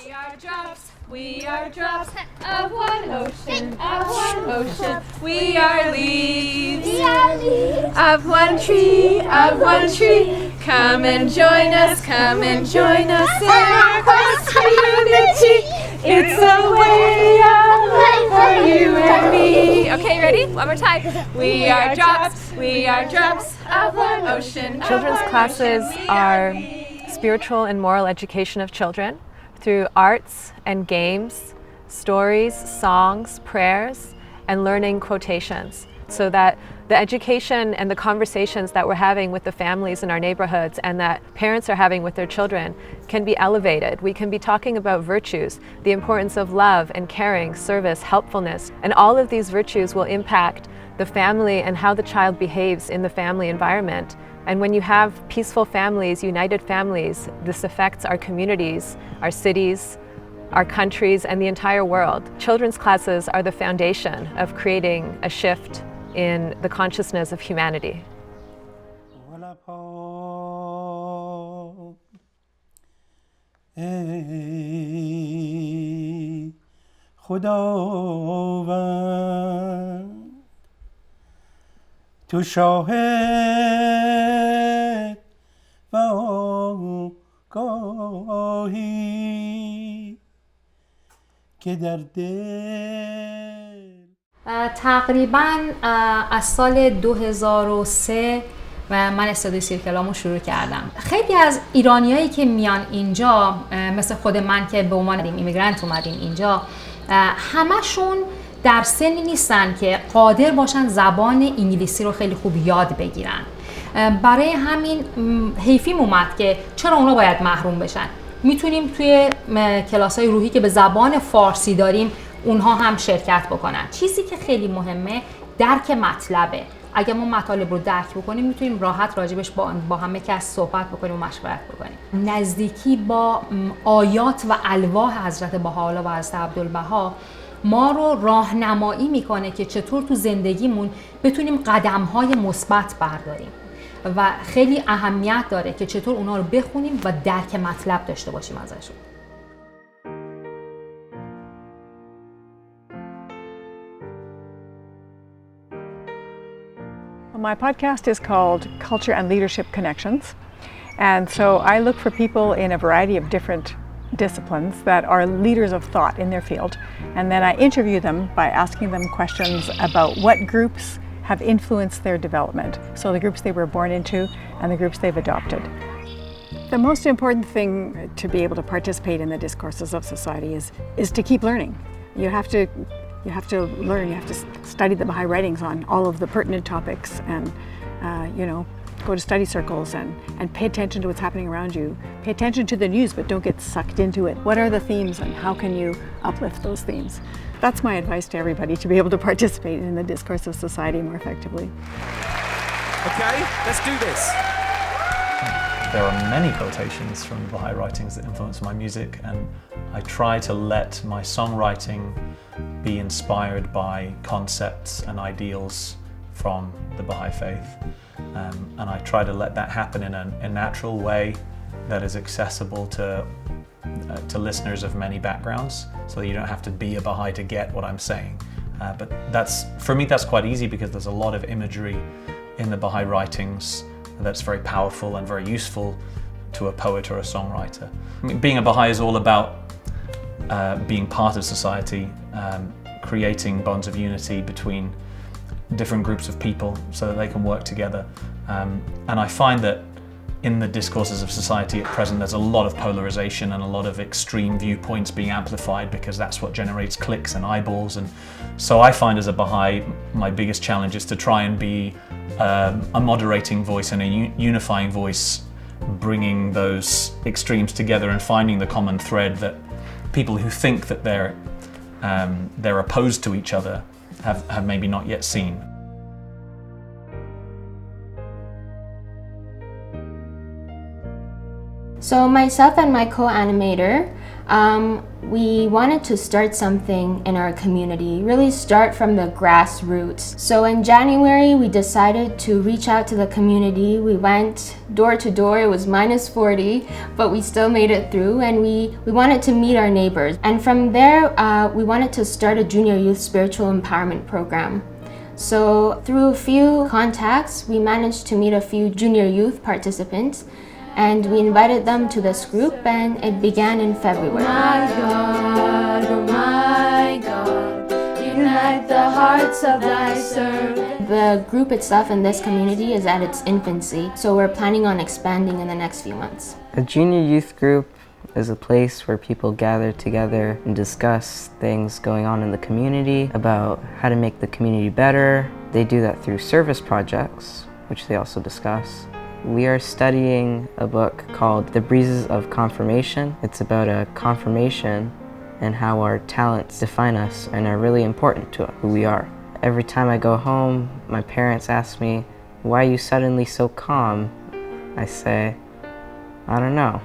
We are drops, we are drops of one ocean, of one ocean. We are leaves, of one tree, of one tree. Come and join us in our quest for unity. It's a way of life for you and me. Okay, ready? One more time. We are drops of one ocean. Children's classes are spiritual and moral education of children through arts and games, stories, songs, prayers, and learning quotations, so that the education and the conversations that we're having with the families in our neighborhoods and that parents are having with their children can be elevated. We can be talking about virtues, the importance of love and caring, service, helpfulness, and all of these virtues will impact the family and how the child behaves in the family environment. And when you have peaceful families, united families, this affects our communities, our cities, our countries, and the entire world. Children's classes are the foundation of creating a shift in the consciousness of humanity. تو شاهد و آگاهی که در دل. تقریباً از سال 2003 و من استادیو سیرکلامو شروع کردم. خیلی از ایرانیایی که میان اینجا مثل خود من که به عنوان ایمیگرانت اومدیم اینجا، همشون در سنی نیستن که قادر باشن زبان انگلیسی رو خیلی خوب یاد بگیرن. برای همین حیفیم اومد که چرا اونا باید محروم بشن. میتونیم توی کلاس‌های روحی که به زبان فارسی داریم اونها هم شرکت بکنن. چیزی که خیلی مهمه درک مطلبه. اگه ما مطالب رو درک بکنیم میتونیم راحت راجبش با همه کس صحبت بکنیم و مشورت بکنیم. نزدیکی با آیات و الواح حضرت بهاءالله و حضرت عبدالبها ما رو راهنمایی میکنه که چطور تو زندگیمون بتونیم قدم‌های مثبت برداریم و خیلی اهمیت داره که چطور اونا رو بخونیم و درک مطلب داشته باشیم ازشون. My podcast is called Culture and Leadership Connections, and so I look for people in a variety of different disciplines that are leaders of thought in their field, and then I interview them by asking them questions about what groups have influenced their development, so the groups they were born into and the groups they've adopted. The most important thing to be able to participate in the discourses of society is to keep learning. You have to learn, you have to study the Baha'i writings on all of the pertinent topics and, go to study circles and pay attention to what's happening around you. Pay attention to the news, but don't get sucked into it. What are the themes and how can you uplift those themes? That's my advice to everybody, to be able to participate in the discourse of society more effectively. Okay, let's do this. There are many quotations from Baha'i writings that influence my music, and I try to let my songwriting be inspired by concepts and ideals from the Baha'i faith. And I try to let that happen in a natural way that is accessible to listeners of many backgrounds, so that you don't have to be a Baha'i to get what I'm saying. But for me that's quite easy because there's a lot of imagery in the Baha'i writings that's very powerful and very useful to a poet or a songwriter. I mean, being a Baha'i is all about being part of society, creating bonds of unity between different groups of people so that they can work together. And I find that in the discourses of society at present there's a lot of polarization and a lot of extreme viewpoints being amplified because that's what generates clicks and eyeballs. And so I find as a Baha'i my biggest challenge is to try and be a moderating voice and a unifying voice, bringing those extremes together and finding the common thread that people who think that they're opposed to each other have maybe not yet seen. So myself and my co-animator, We wanted to start something in our community, really start from the grassroots. So in January, we decided to reach out to the community. We went door to door. It was -40, but we still made it through, and we wanted to meet our neighbors. And from there, we wanted to start a junior youth spiritual empowerment program. So through a few contacts, we managed to meet a few junior youth participants, and we invited them to this group, and it began in February. Oh my God, unite the hearts of thy servant. The group itself in this community is at its infancy, so we're planning on expanding in the next few months. A junior youth group is a place where people gather together and discuss things going on in the community, about how to make the community better. They do that through service projects, which they also discuss. We are studying a book called The Breezes of Confirmation. It's about a confirmation and how our talents define us and are really important to who we are. Every time I go home, my parents ask me, "Why are you suddenly so calm?" I say, "I don't know."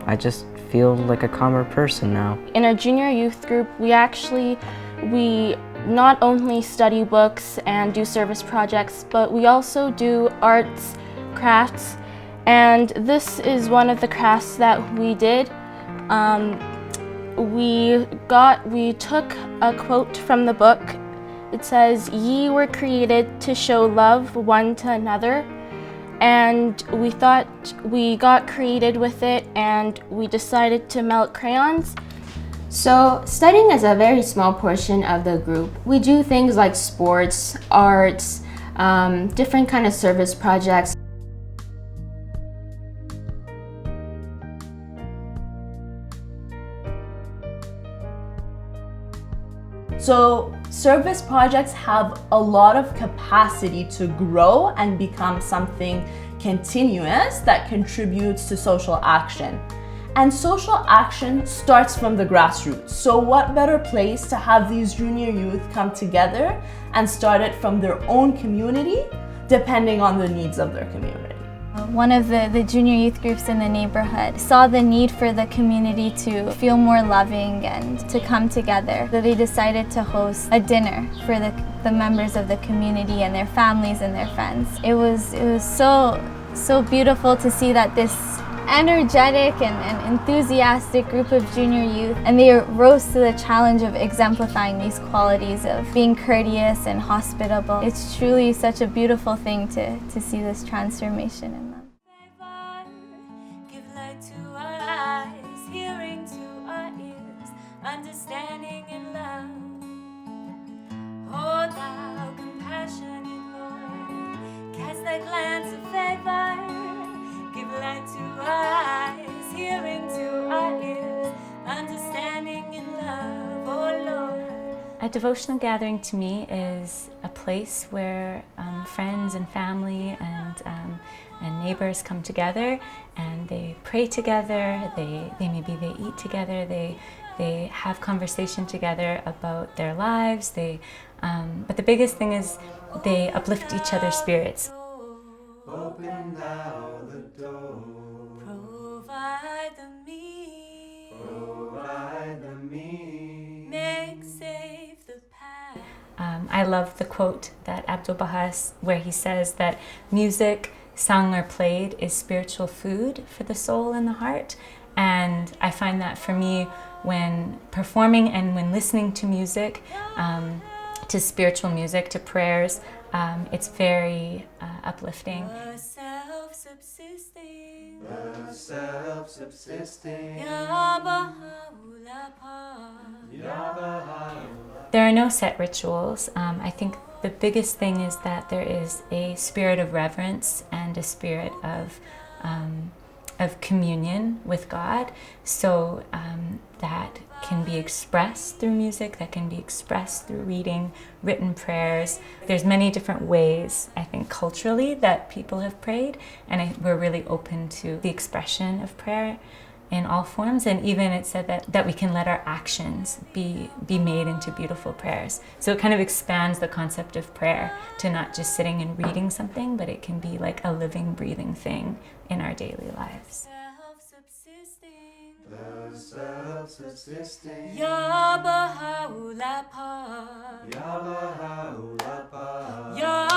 I just feel like a calmer person now. In our junior youth group, we not only study books and do service projects, but we also do arts, crafts, and this is one of the crafts that we did. We took a quote from the book. It says, "Ye were created to show love one to another." And we thought we got created with it, and we decided to melt crayons. So studying is a very small portion of the group. We do things like sports, arts, different kind of service projects. So service projects have a lot of capacity to grow and become something continuous that contributes to social action. And social action starts from the grassroots. So what better place to have these junior youth come together and start it from their own community, depending on the needs of their community. One of the junior youth groups in the neighborhood saw the need for the community to feel more loving and to come together. So they decided to host a dinner for the members of the community and their families and their friends. It was so beautiful to see that this energetic and enthusiastic group of junior youth, and they rose to the challenge of exemplifying these qualities of being courteous and hospitable. It's truly such a beautiful thing to see this transformation in them. Give light to our eyes, hearing to our ears, understanding and love. Oh, thou compassionate Lord, cast thy glance of favor. Give light to our eyes, hearing to our ears, understanding and love, oh Lord. A devotional gathering to me is a place where friends and family and neighbors come together and they pray together, they eat together, they have conversation together about their lives, but the biggest thing is they uplift each other's spirits. Open thou the door. Provide the means. Provide the means. Make safe the path. I love the quote that Abdul Baha, where he says that music, sung or played, is spiritual food for the soul and the heart. And I find that for me, when performing and when listening to music, to spiritual music, to prayers, it's very uplifting. The self-subsisting. The self-subsisting. There are no set rituals. I think the biggest thing is that there is a spirit of reverence and a spirit of communion with God. So that can be expressed through music, that can be expressed through reading, written prayers. There's many different ways, I think, culturally that people have prayed, and we're really open to the expression of prayer in all forms. And even it said that we can let our actions be made into beautiful prayers. So it kind of expands the concept of prayer to not just sitting and reading something, but it can be like a living, breathing thing in our daily lives. Self-subsisting. self-subsisting. Ya Baha'u'llah Pa, Ya Baha'u'llah Pa, Ya